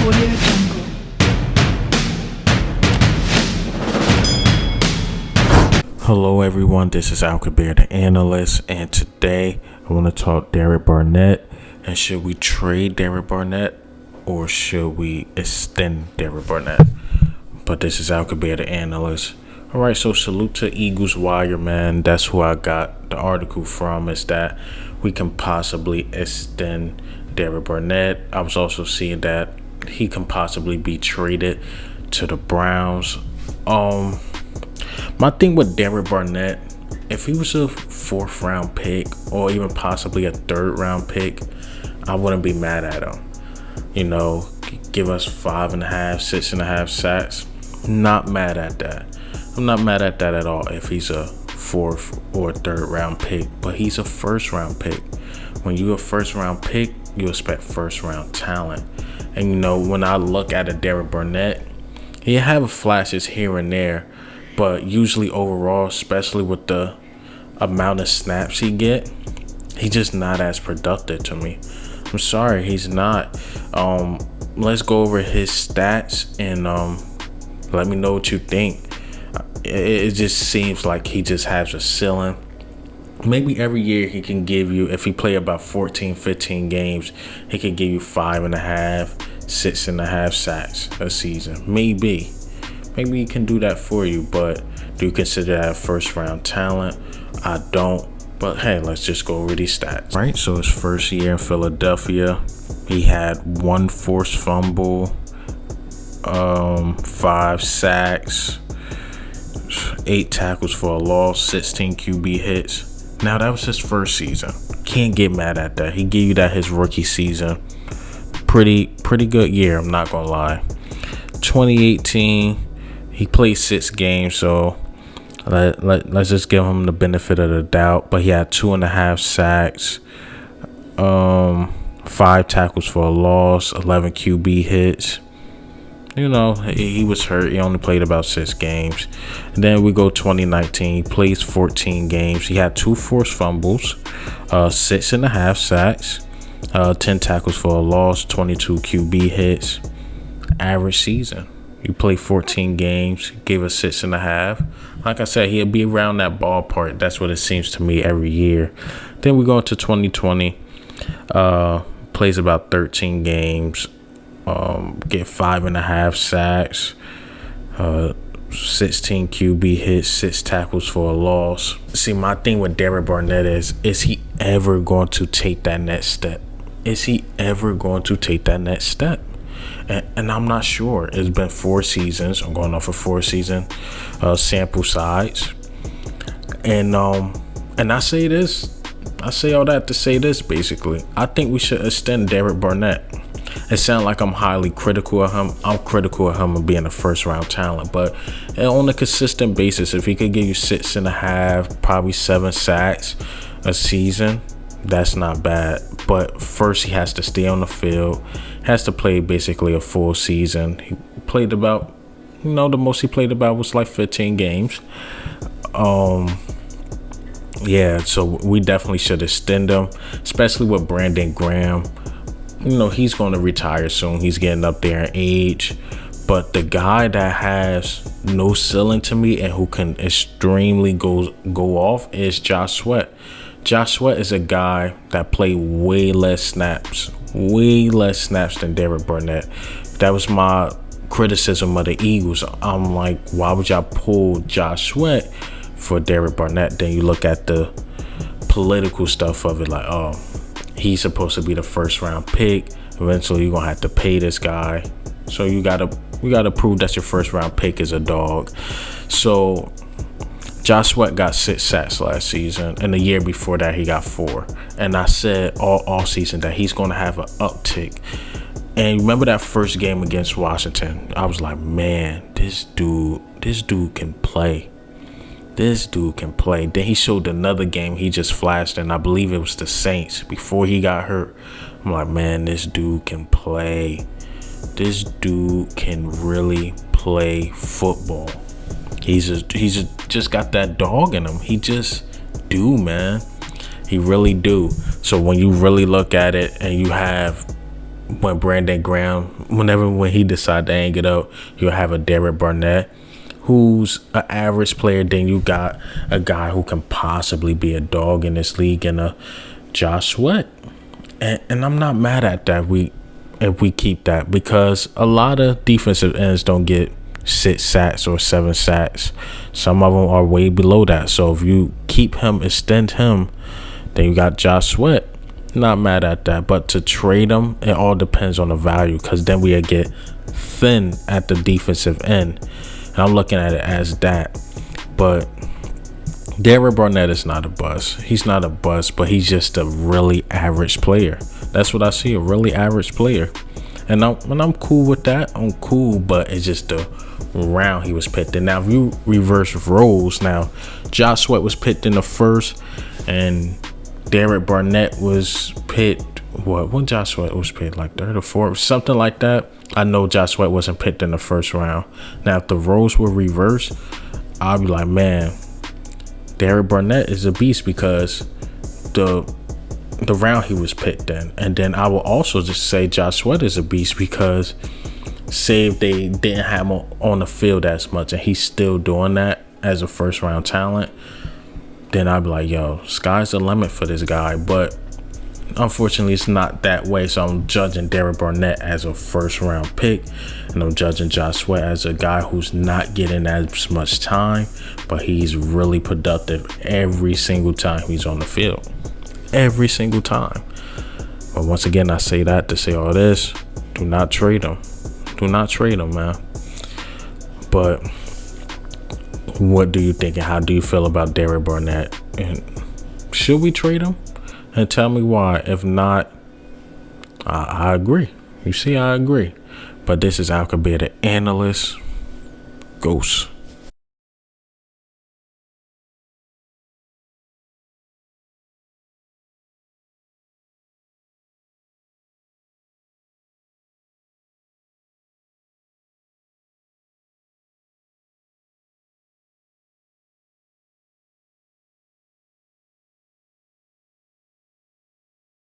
Audio Jungle. Hello everyone, this is Al Kabir, the analyst, and today I want to talk Derek Barnett. And should we trade Derek Barnett or should we extend Derek Barnett? But this is Al Kabir, the analyst. Alright, so salute to Eagles Wire, man. That's who I got the article from, is that we can possibly extend Derek Barnett. I was also seeing that he can possibly be traded to the Browns. My thing with Derek Barnett, if he was a 4th round pick or even possibly a 3rd round pick, I wouldn't be mad at him. You know, give us 5.5, 6.5 sacks. Not mad at that. I'm not mad at that at all if he's a 4th or 3rd round pick, but he's a 1st round pick. When you're a 1st round pick, you expect 1st round talent. And you know, when I look at a Derek Barnett, he have flashes here and there, but usually overall, especially with the amount of snaps he get, he's just not as productive to me. I'm sorry, he's not. Let's go over his stats and let me know what you think. It just seems like he just has a ceiling. Maybe every year he can give you, if he play about 14, 15 games, he could give you 5.5, 6.5 sacks a season. Maybe he can do that for you, but do you consider that 1st round talent? I don't. But hey, let's just go over these stats. Right, so his first year in Philadelphia, he had 1 forced fumble, 5 sacks, 8 tackles for a loss, 16 QB hits. Now that was his first season. Can't get mad at that. He gave you that his rookie season. Pretty good year, I'm not gonna lie. 2018, he played 6 games, so let's just give him the benefit of the doubt. But he had 2.5 sacks, 5 tackles for a loss, 11 QB hits. You know, he was hurt. He only played about 6 games. And then we go 2019. He plays 14 games. He had 2 forced fumbles, 6.5 sacks, 10 tackles for a loss, 22 QB hits. Average season. You play 14 games, gave us 6.5. Like I said, he'll be around that ballpark. That's what it seems to me every year. Then we go into 2020. Plays about 13 games. Get 5.5 sacks, 16 QB hits, 6 tackles for a loss. See, my thing with Derek Barnett is he ever going to take that next step? Is he ever going to take that next step? And I'm not sure. It's been 4 seasons. I'm going off of 4 season sample size. And I say this. I say all that to say this, basically. I think we should extend Derek Barnett. It sounds like I'm highly critical of him. I'm critical of him of being a 1st round talent. But on a consistent basis, if he could give you 6.5, probably 7 sacks a season, that's not bad. But first, he has to stay on the field. Has to play basically a full season. He played about, the most he played about was like 15 games. Yeah, so we definitely should extend him, especially with Brandon Graham. He's going to retire soon. He's getting up there in age. But the guy that has no ceiling to me and who can extremely go off is Josh Sweat. Josh Sweat is a guy that played way less snaps than Derek Barnett. That was my criticism of the Eagles. I'm like, why would y'all pull Josh Sweat for Derek Barnett? Then you look at the political stuff of it, like, oh, he's supposed to be the 1st round pick. Eventually, you're gonna have to pay this guy. So we gotta prove that your 1st round pick is a dog. So Josh Sweat got 6 sacks last season, and the year before that he got 4. And I said all season that he's gonna have an uptick. And remember that first game against Washington? I was like, man, this dude can play. This dude can play. Then he showed another game he just flashed, and I believe it was the Saints before he got hurt. I'm like, man, this dude can play. This dude can really play football. He's just got that dog in him. He just do, man. He really do. So when you really look at it and you have when Brandon Graham, when he decide to hang it up, you'll have a Derek Barnett, who's an average player. Then you got a guy who can possibly be a dog in this league, and a Josh Sweat. And I'm not mad at that. If we keep that, because a lot of defensive ends don't get 6 sacks or 7 sacks. Some of them are way below that. So if you keep him, extend him, then you got Josh Sweat. Not mad at that. But to trade him, it all depends on the value, because then we get thin at the defensive end. And I'm looking at it as that. But Derek Barnett is not a bust. He's not a bust, but he's just a really average player. That's what I see, a really average player. And I'm cool with that. I'm cool, but it's just the round he was picked in. Now, if you reverse roles, now Josh Sweat was picked in the first, and Derek Barnett was picked. When Josh Sweat was picked, like third or fourth, something like that. I know Josh Sweat wasn't picked in the first round. Now, if the roles were reversed, I'll be like, man, Derek Barnett is a beast because the round he was picked in. And then I will also just say Josh Sweat is a beast because, say if they didn't have him on the field as much and he's still doing that as a first round talent, then I'd be like, yo, sky's the limit for this guy. But unfortunately, it's not that way. So I'm judging Derek Barnett as a first round pick, and I'm judging Josh Sweat as a guy who's not getting as much time, but he's really productive every single time he's on the field. Every single time. But once again, I say that to say all this. Do not trade him. Do not trade him, man. But what do you think, and how do you feel about Derek Barnett? And should we trade him? And tell me why. If not, I agree. You see, I agree. But this is Alka Bear, the analyst. Ghost.